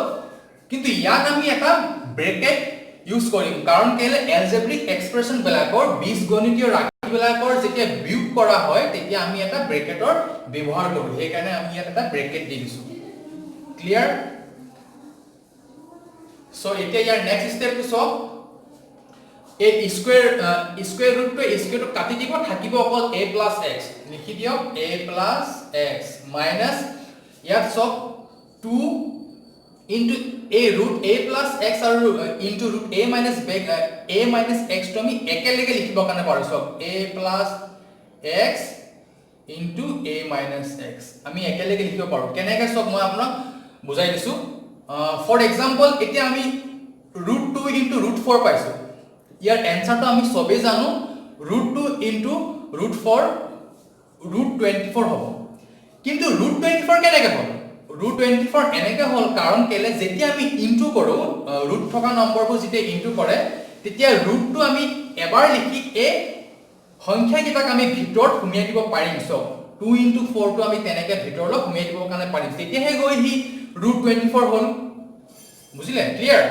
কিন্তু ইয়াত আমি এটা ব্ৰেকেট ইউজ কৰিম, কাৰণ কেলে এলজেব্ৰিক এক্সপ্ৰেছন বিলাকৰ বীজগণিতীয় ৰাশি বিলাকৰ যেতিয়া বিয়োগ কৰা হয় তেতিয়া আমি এটা ব্ৰেকেটৰ ব্যৱহাৰ কৰো, সেইকাৰণে আমি ইয়াত এটা ব্ৰেকেট দি দিছো। ক্লিয়াৰ? সো এতিয়া ইয়াৰ নেক্সট স্টেপটো সব এই স্কয়াৰ ৰুটটো স্কয়াৰটো কাটি দিব, থাকিব অকল a plus x, লিখি দিয়ক a plus x মাইনাস ইয়াত সব 2 into a root a plus x আৰু into root a minus x টো আমি একেলগে লিখিব কাৰণে পাৰো। সব a plus x into a minus x আমি একেলগে লিখিব পাৰো। কেনেকৈ সব মই আপোনাক বুজাই দিছো। ফৰ এক্সাম্পল এতিয়া আমি root 2 into root 4 পাইছো, ইয়াৰ এনসাৰটো আমি সবেই জানো root 2 into root 4 root 24 হ'ব। কিন্তু root 24 কেনেকৈ হ'ল, root 24 এনেকৈ হ'ল কাৰণ কেলে যেতিয়া আমি ইনটু কৰো, root থকা নম্বৰবোৰ যেতিয়া ইনটু কৰে তেতিয়া rootটো আমি এবাৰ লিখি এই সংখ্যা কিটাক আমি ভিতৰত সুমিয়াই দিব পাৰিম। সো 2 into 4 টো আমি তেনেকৈ ভিতৰলৈ সুমিয়াই দিব কাৰণে পাৰিম, তেতিয়াহে গৈ হি √24 হল বুঝিলে ক্লিয়াৰ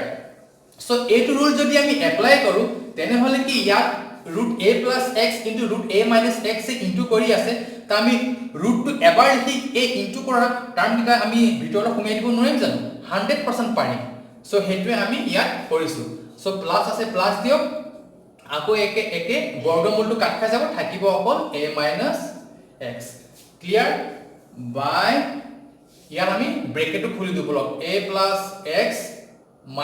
সো এইটো ৰুল যদি আমি এপ্লাই কৰো তেনে হলে কি ইয়াত √a + x * √a - x A into কৰি আছে তা আমি √টো এবাৰ লিখি এই ইনটু কৰা টাৰ্ম কিটা আমি ভিতৰত সোমাই দিব নোৱাৰিম জানো 100% পাৰিম সো হেতুৱে আমি ইয়াত কৰিছো সো প্লাস আছে প্লাস দিওক আকৌ একে বৰ্গমূলটো কাট খাই যাব থাকিব অকল a - x ক্লিয়াৰ বাই ইয়াত আমি ব্ৰেকেটটো খুলি দিব লক a + x -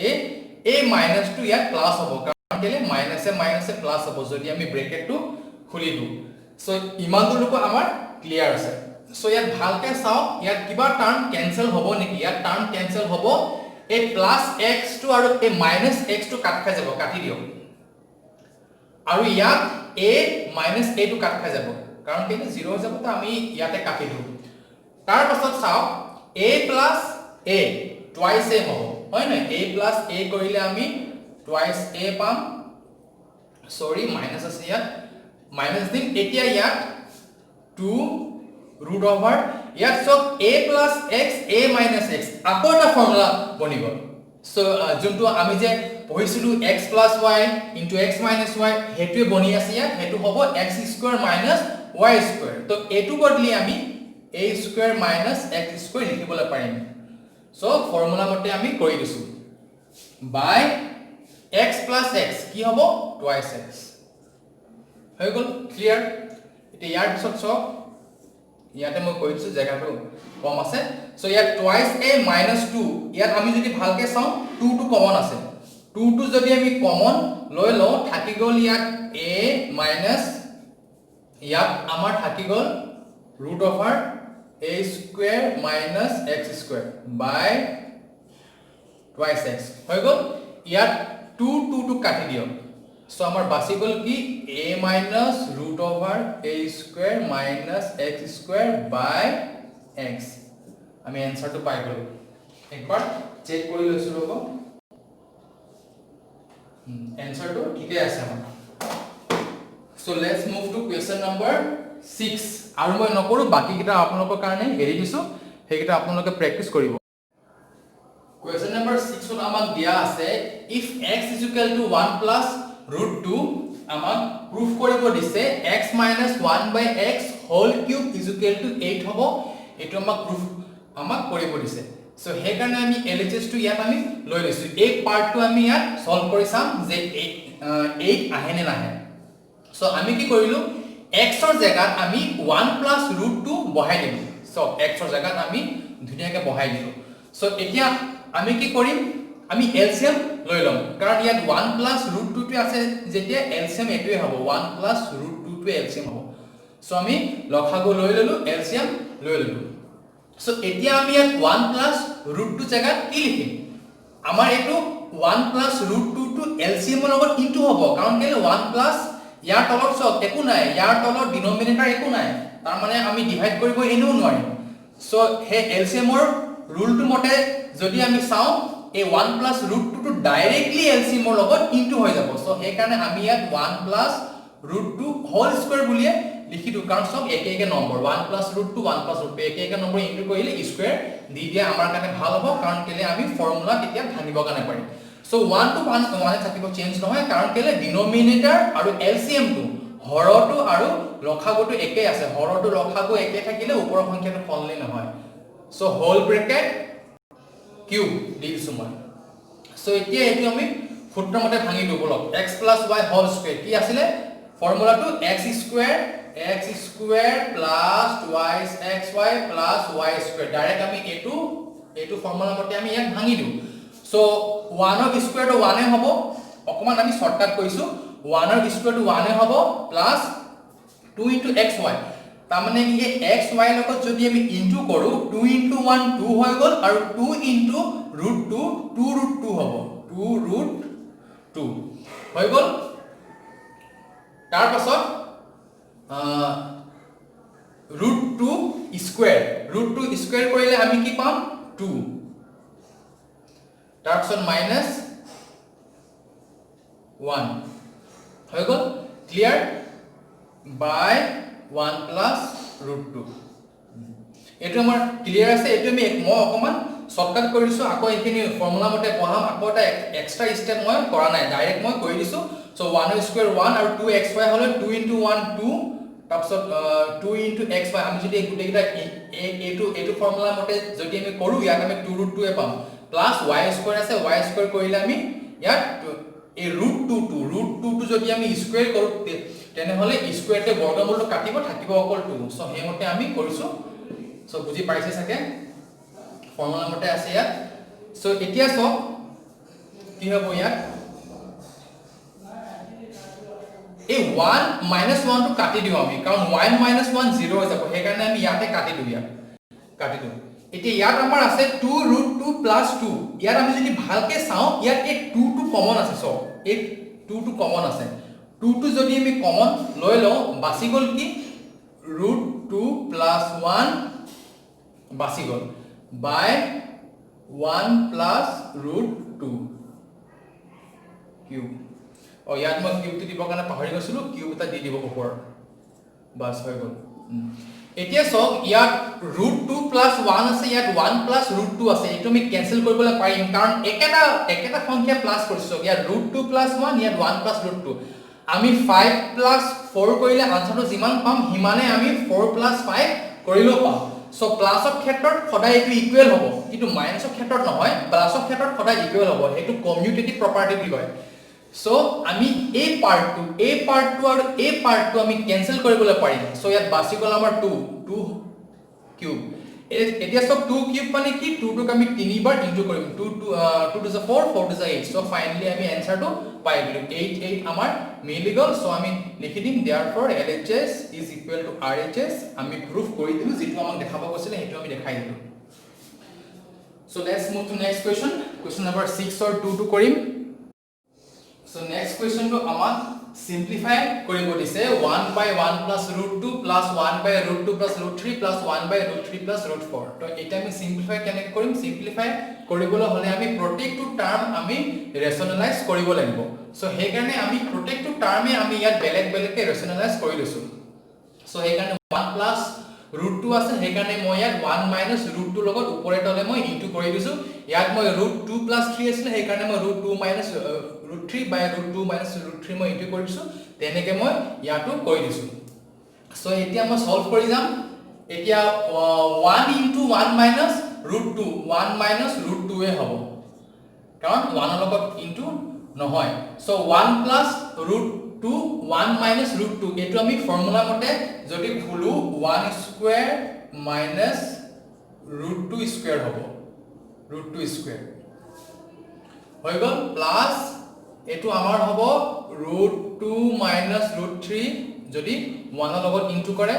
a মাইনাসটো ইয়াত প্লাস হ'ব কাৰণ কেলে মাইনাসে প্লাস হ'ব যদি আমি ব্ৰেকেটটো খুলি দিও সো ইমান দূৰলৈকে আমাৰ ক্লিয়াৰ আছে সো ইয়াত ভালকে চাও ইয়াত কিবা টাৰ্ম কেনসেল হ'ব নেকি ইয়াত টাৰ্ম কেনসেল হ'ব a + x টো আৰু a - x টো কাট খাই যাব কাটি দিও আৰু ইয়াত a - a টো কাট খাই যাব কাৰণ কেলে 0 হৈ যাব তো আমি ইয়াতে কাটি দিও তাৰ পাছত চাও a + a টুৱাইস a হ'ব হয় না a + a কৰিলে আমি টুৱাইস a পাম সৰি মাইনাস আছে ইয়াত মাইনাস দিম এতিয়া ইয়াত 2 √over ইয়াত সব a + x a - x আকৌ এটা ফৰ্মুলা বনিব সো যোনটো আমি যে পঢ়িছিলো x + y * x - y হেতুৱে বনি আছে ইয়াত হেতু হ'ব x² - y² তো এটো বদলি আমি a² - x² লিখিবলৈ পাৰিম সো ফৰ্মুলা মতে আমি কৰি দিছো বাই x + x কি হ'ব টুৱাইস x হৈ গল ক্লিয়াৰ এটা ইয়াৰ পিছত সব ইয়াতে মই কৈ দিছো জায়গাটো কম আছে সো ইয়াত টুৱাইস a - 2 ইয়াত আমি যদি ভালকে চাও 2 টো কমন আছে 2 টো যদি আমি কমন লৈ লও থাকি গল ইয়াত a মাইনাস ইয়াত আমাৰ থাকি গল √over a² - x² বাই টুৱাইস x হৈ গল ইয়াত 2 টো কাটি দিও সো আমাৰ বাছি গল কি a - √over a² - x² by x আমি এনসারটো পাই গলো একবাৰ চেক কৰি লৈছো ৰব এনসাৰটো ঠিকই আছে আমাৰ so let's move to question number 6 আৰু মই নকৰো বাকি কিটা আপোনালোকৰ কাৰণে এৰি দিছো হেকিটা আপোনালোকে প্ৰেক্টিস কৰিব কোয়েশ্চন নাম্বাৰ 6 ত আমাক দিয়া আছে if x = 1 + √2 আমাক প্রুফ কৰিব দিছে x - 1/x হোল কিউব = 8 হ'ব এটো আমাক কৰিব দিছে সো হে কাৰণে আমি LHS টো ইয়াত আমি লৈ লৈছো এই পাৰ্টটো আমি ইয়াত সলভ কৰি চাম যে 8 আহে নে নাহে সো আমি কি কৰিলো x ৰ জায়গাত আমি 1 + √2 বহাই দিলো সো x ৰ জায়গাত আমি ধুনিয়াকে বহাই দিলো সো এতিয়া আমি কি কৰিম আমি এলসিএম লৈ লম কাৰণ ইয়াত 1 + √2 টো আছে যেতিয়া এলসিএম এটোই হ'ব 1 + √2 টো এলসিএম হ'ব সো আমি লখাগু লৈ ললো এলসিএম লৈ ললো সো এতিয়া আমি ইয়াত 1 + √2 জায়গাত কি লিখিম আমাৰ এটো 1 + √2 টো এলসিএম ৰ লগত ইনটু হ'ব কাৰণ কেলে 1 প্লাস ইয়াৰ তলত সব একো নাই ইয়াৰ তলত ডিনোমিনেটৰ একো নাই তাৰ মানে আমি ডিভাইড কৰিব এনেও নোৱাৰিম সো হে এলসিএম ৰ ৰুলটো মতে যদি আমি চাও এই 1 + √2 টো ডাইৰেক্টলি এলসিএম ৰ লগত ইনটু হৈ যাব সো হে কাৰণে আমি ইয়াত 1 + √2 হোল স্কয়াৰ বুলিয়ে লিখি দিও কাৰণ সব একে নম্বৰ 1 + √2 1 + √2 একে নম্বৰ ইনটু কৰিলে স্কয়াৰ দি দিয়া আমাৰ কাৰণে ভাল হ'ব কাৰণ কেলে আমি ফৰ্মুলা তেতিয়া ভাঙিব কাৰণে পাৰিম সো 1 to 1 থাকিব চেঞ্জ নহয় কাৰণ কেলে ডিনোমিনেটৰ আৰু এলসিএম টো হৰটো আৰু লখাগুটো একে আছে হৰটো লখাগু একে থাকিলে ওপৰৰ সংখ্যাটো সলনি নহয় সো হোল ব্ৰেকেট কিউব দিছো মই সো এতিয়া এটো আমি সূত্ৰ মতে ভাঙি দিব লক x + y হোল স্কয়াৰ কি আছিল ফৰ্মুলাটো x² + twice xy + y² direct আমি এটো ফৰ্মুলা মতে আমি ইয়াক ভাঙি দিও সো 1 ৰ স্কয়াৰটো 1 এ হ'ব অকমান আমি শৰ্টকাট কৰিছো 1 ৰ স্কয়াৰটো 1 এ হ'ব প্লাস 2 * xy তাৰ মানে কি xy লগত যদি আমি ইনটু কৰো 2 * 1 2 হৈ গল আৰু 2 * √2 2√2 হ'ব 2√2 হৈ গল তাৰ পাছত √2 স্কয়াৰ কৰিলে আমি কি পাম 2 তাৰ পাছত মাইনাস 1 হৈ গল ক্লিয়াৰ বাই 1 + √2 এটো আমাৰ ক্লিয়াৰ আছে এটো আমি মই অকমান শৰ্টকাট কৰি দিছো আকৌ এখিনি ফৰ্মুলা মতে পঢ়াম আকৌ এটা এক্সট্ৰা স্টেপ মই কৰা নাই ডাইৰেক্ট মই কৰি দিছো সো 1 স্কয়াৰ 1 আৰু 2xy হলে 2 * 1 2 তাৰপিছত 2 * xy আমি যদি এই গুটেকিটা এটো ফৰ্মুলা মতে যদি আমি কৰো ইয়াত আমি 2√2 এ পাম প্লাস y স্কয়াৰ আছে y স্কয়াৰ কৰিলে আমি ইয়াত এই √2 টো যদি আমি স্কয়াৰ কৰো তেনে হলে স্কয়াৰতে বৰ্গমূলটো কাটিব থাকিব অকল 2 সো হেমতে আমি কৰিছো সো বুজি পাইছে সাকে ফৰ্মুলা মতে আছে ইয়াত সো এতিয়া সব কি হ'ব ইয়াত এই 1 - 1 টো কাটি দিও আমি কাৰণ 1 - 1 0 হৈ যাব সেই কাৰণে আমি ইয়াতে কাটি দিও ইয়াত কাটি দিও এতিয়া ইয়াত আমাৰ আছে 2√2 + 2 ইয়াত আমি যদি ভালকে চাও ইয়াত এই 2 টো কমন আছে সব এই 2 টো কমন আছে 2 টো যদি আমি কমন লৈ লও বাছি গল কি √2 + 1 বাছি গল by 1 plus √2 cube और याद मैं cube तो दिबो কাৰণে পাহৰি গৈছিলো cube এটা দি দিব ওপৰ বাস হৈ গল এতিয়া সব ইয়াত √2 + 1 আছে ইয়াত 1 + √2 আছে এটো আমি ক্যান্সেল কৰিবলৈ পাৰিম কাৰণ একেটা সংখ্যা প্লাস কৰিছো ইয়াত √2 + 1 ইয়াত 1 + √2 আমি 5 + 4 কৰিলে আনসাৰটো যিমান পাম হিমানে আমি 4 + 5 কৰিলো পাম সো প্লাসৰ ক্ষেত্ৰত সদায় এটো ইকুৱেল হ'ব কিন্তু মাইনাসৰ ক্ষেত্ৰত নহয় প্লাসৰ ক্ষেত্ৰত সদায় ইকুৱেল হ'ব এটো কমিউটেটিভ প্ৰপাৰ্টি বুলি কয় সো আমি এই পাৰ্টটো আৰু এই পাৰ্টটো আমি ক্যান্সেল কৰিবলৈ পাৰিম সো ইয়াত বাছি গল আমাৰ 2 কিউব এতিয়া সব 2 কিউব মানে কি 2 টোক আমি 3 বাৰ ইনটু কৰিম 2 to the 4 4 to the 8 so finally আমি আনসাৰটো পাই গলো 8 আমাৰ মিলি গল সো আমি লিখি দিম therefore LHS is equal to RHS আমি প্রুফ কৰি দিলো যেটো আমাক দেখাব কৈছিলে হেটো আমি দেখাই দিলো so let's move to next question number 6 और 2 টো কৰিম সো নেক্সট কোৱেশ্চনটো আমাক সিম্পলিফাই কৰিব দিছে 1/1 + √2 + 1/√2 + √3 + 1/√3 + √4 তো এটা আমি সিম্পলিফাই কেনে কৰিম সিম্পলিফাই কৰিবলৈ হলে আমি প্ৰত্যেকটো টাৰ্ম আমি ৰেশনালাইজ কৰিব লাগিব সো সেই কাৰণে আমি প্ৰত্যেকটো টাৰ্মে আমি ইয়াত বেলেগ বেলেগকে ৰেশনালাইজ কৰি লৈছো সো সেই কাৰণে 1 + √2 আছে সেই কাৰণে মই ইয়াত 1 - √2 লগত ওপৰে তলে মই ইনটু কৰি দিছো ইয়াত মই √2 + 3 আছিল সেই কাৰণে মই √2 - √3 by √2 - √3 মই ইনটু কৰি দিছো তেনেকে মই ইয়াটো কৰি দিছো সো এতিয়া মই সলভ কৰি যাম এতিয়া 1 * 1 - √2 1 - √2 এ হ'ব কাৰণ 1 লগত ইনটু নহয় সো 1 + √2 1 - √2 এটো আমি ফৰ্মুলা মতে যদি খুলু 1 স্কয়াৰ মাইনাস √2 স্কয়াৰ হ'ব √2 স্কয়াৰ হৈ গল প্লাস এটো আমাৰ হ'ব √2 - √3 যদি 1 ৰ লগত ইনটু কৰে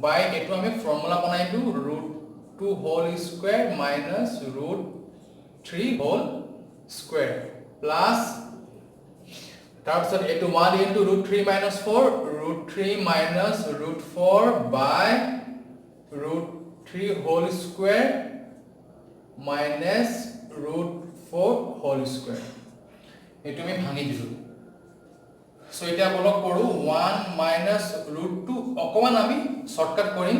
বাই এটো আমি ফৰ্মুলা বনাইটো √2 whole square minus √3 whole square plus তাৰপিছত এটো 1 * √3 - 4 √3 - √4 by √3 whole square minus √4 whole square এটো আমি ভাঙি দিলো সো এটা বলক কৰো 1 - √2 অকমান আমি শৰ্টকাট কৰিম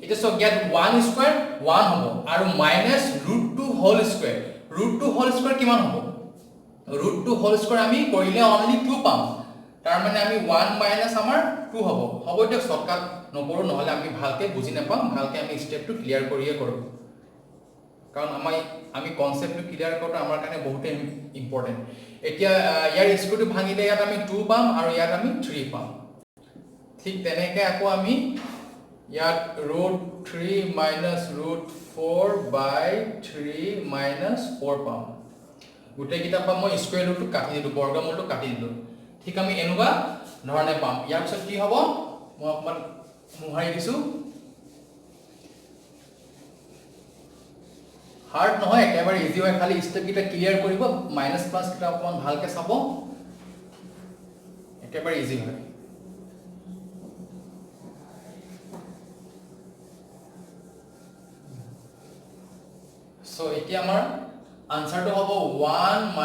এটা সো গেট 1 স্কয়াৰ 1 হ'ব আৰু minus √2 whole square √2 whole square কিমান হ'ব √2 হোল স্কয়াৰ আমি কৰিলে অনলি 2 পাম তাৰ মানে আমি 1 মাইনাস আমাৰ 2 হ'ব এটা শৰ্টকাট নকৰো নহলে আমি ভালকে বুজি নাপাম ভালকে আমি স্টেপটো ক্লিয়াৰ কৰিয়ে কৰো কাৰণ আমি কনসেপ্টটো ক্লিয়াৰ কৰাটো আমাৰ কাৰণে বহুত ইম্পৰ্টেন্ট এতিয়া ইয়াৰ স্কয়াৰটো ভাঙিলে ইয়াত আমি 2 পাম আৰু ইয়াত আমি 3 পাম ঠিক তেনেকৈ আকৌ আমি ইয়াত √3 - √4 by 3 - 4 পাম গুটে কিটা পাম মই স্কয়াৰ ৰুটটো কাটি দিলো বৰ্গমূলটো কাটি দিলো ঠিক আমি এনেকুৱা ধৰণে পাম ইয়াৰ পিছত কি হ'ব মই অকমান মুহাৰি দিছো হাৰ্ড নহয় একেবাৰে ইজি হয় খালি স্টেপ কিটা ক্লিয়াৰ কৰিব মাইনাস প্লাস কিটা অকমান ভালকে চাব একেবাৰে ইজি হয় সো এতিয়া আমাৰ আনসাৰটো হ'ব 1 -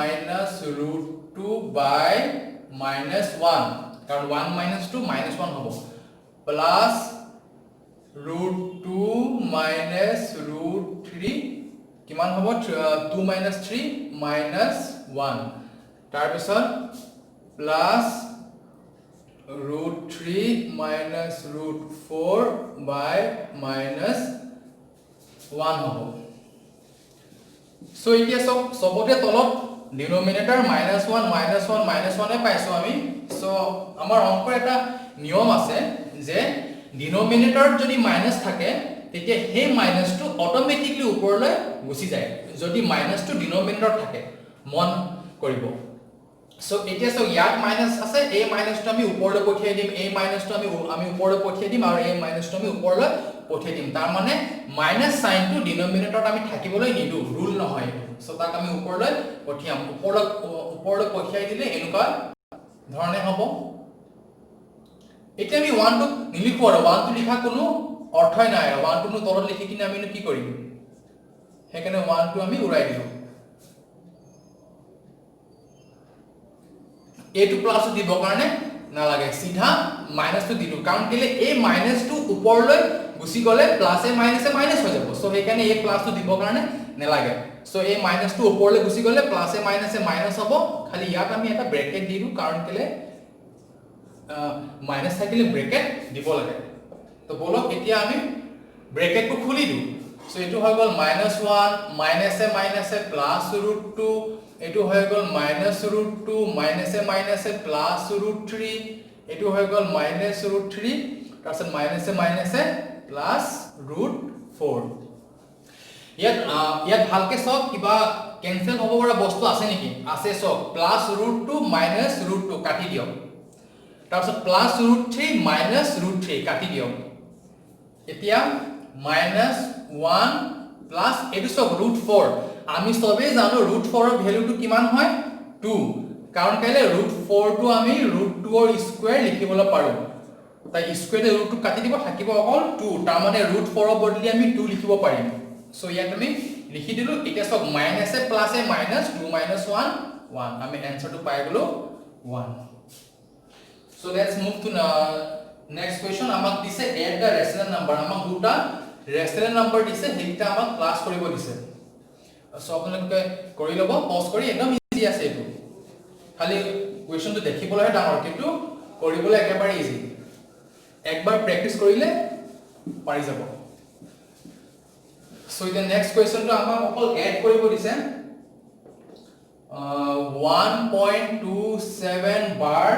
√2 by -1 কাৰণ 1 - 2 -1 হ'ব প্লাস root 2 minus root 3 কিমান হ'ব 2 minus 3 minus 1 তাৰ পিছত plus root 3 minus root 4 by minus 1 হ'ব so এতিয়া সবতে তলত ডিনোমিনেটৰ -1 -1 এ পাইছো আমি so আমাৰ অংকৰ এটা নিয়ম আছে যে ডিনোমিনেটৰ যদি মাইনাস থাকে তেতিয়া সেই মাইনাসটো অটোমেটিক্যালি ওপৰলৈ গুচি যায় যদি মাইনাসটো ডিনোমিনেটৰ থাকে মন কৰিব so এতিয়া ইয়াত মাইনাস আছে এই মাইনাসটো আমি ওপৰলৈ পঠিয়াই দিম এই মাইনাসটো আমি ওপৰলৈ পঠিয়াই দিম আৰু এই মাইনাসটো আমি ওপৰলৈ পঠিয়াই দিম তাৰ মানে মাইনাস সাইনটো ডিনোমিনেটৰত আমি থাকিবলৈ নিদু ৰুল নহয় so তাক আমি ওপৰলৈ পঠিয়াম ওপৰলৈ পঠিয়াই দিলে এনেকুৱা ধৰণে হ'ব এতিয়া আমি 1 টো নিলিখো আৰু 1 টো লিখা কোনো অৰ্থই নাই 1 টো তলত লিখি কিনে আমি কি কৰিম হেকানে 1 টো আমি উৰাই দিলো a to plus দিব কাৰণে নালাগে সিধা মাইনাস টো দিলো কাৰণ কেলে এই মাইনাস টো ওপৰলৈ গুচি গলে প্লাস এ মাইনাস হৈ যাব সো হেকানে এই প্লাস টো দিব কাৰণে নালাগে সো এই মাইনাস টো ওপৰলৈ গুচি গলে প্লাস এ মাইনাস হ'ব খালি ইয়াত আমি এটা ব্ৰেকেট দিৰু কাৰণ কেলে মাইনাস থাকিলে ব্ৰেকেট দিব লাগে তো বলক এতিয়া আমি ব্ৰেকেট কো খুলি দিও সো এটো হৈ গল -1 মাইনাস এ প্লাস √2 এটো হৈ গল -√2 মাইনাস এ প্লাস √3 এটো হৈ গল -√3 তাৰছত মাইনাস এ প্লাস √4 ইয়াত ভালকে সব কিবা কেনসেল হ'ব পৰা বস্তু আছে নেকি আছে সব প্লাস √2 মাইনাস √2 কাটি দিও তাৰছত প্লাস √3 মাইনাস √3 কাটি দিও এতিয়া -1 প্লাস এটো সব √4 আমি সবে জানো √4 এর ভ্যালুটো কিমান হয় 2 কারণ কেলে √4 টো আমি √2 এর স্কয়ার লিখিবলৈ পাৰো তাই স্কয়াৰে √2 কাটি দিব থাকিব অকল 2 তাৰ মানে √4 এৰ বদলি আমি 2 লিখিব পাৰিম সো ইয়াত আমি লিখি দিলো এটা সব মাইনাস এ প্লাস এ মাইনাস 2 1 1 আমি आंसरটো পাই গলো 1 so let's move to next question আমাক দিছে add the rational number আমাক দুটা rational number দিছে হেইটা আমাক ক্লাস কৰিব দিছে সো আপোনালোকে কৰি লব পজ কৰি একদম ইজি আছে এটো খালি কোৱেশ্চনটো দেখিবলৈ ডাঙৰ কিন্তু কৰিবলৈ একেবাৰে ইজি একবাৰ প্ৰেক্টিস কৰিলে পাৰি যাব সো ইন দ্য নেক্সট কোৱেশ্চনটো আমাক অকল এড কৰিব দিছে 1.27 বাৰ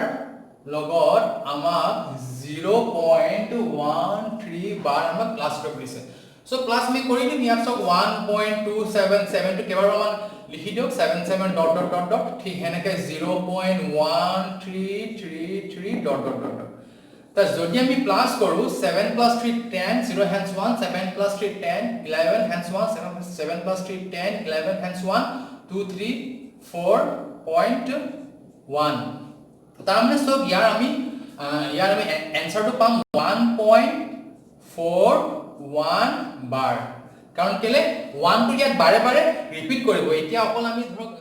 লগত আমাক 0.13 বাৰ আমাক ক্লাস কৰিব দিছে So plus me kori dim ইয়াত সব 1.277 to কেবাৰ মান লিখি দিও 77 dot dot dot dot ঠিক হেনেকে 0.1333 dot dot dot তা যদি আমি প্লাস কৰো 7 plus 3 10 0 hands 1 7 plus 3 10 11 hands 1 7 plus 3 10 11 hands 1 2 3 4.1 তাৰ মানে সব ইয়াৰ আমি आंसर to পাম 1.41 বাৰ কাৰণ কেলে 1 টো ইয়াত বাৰে বাৰে ৰিপিট কৰিব এতিয়া অকল আমি ধৰক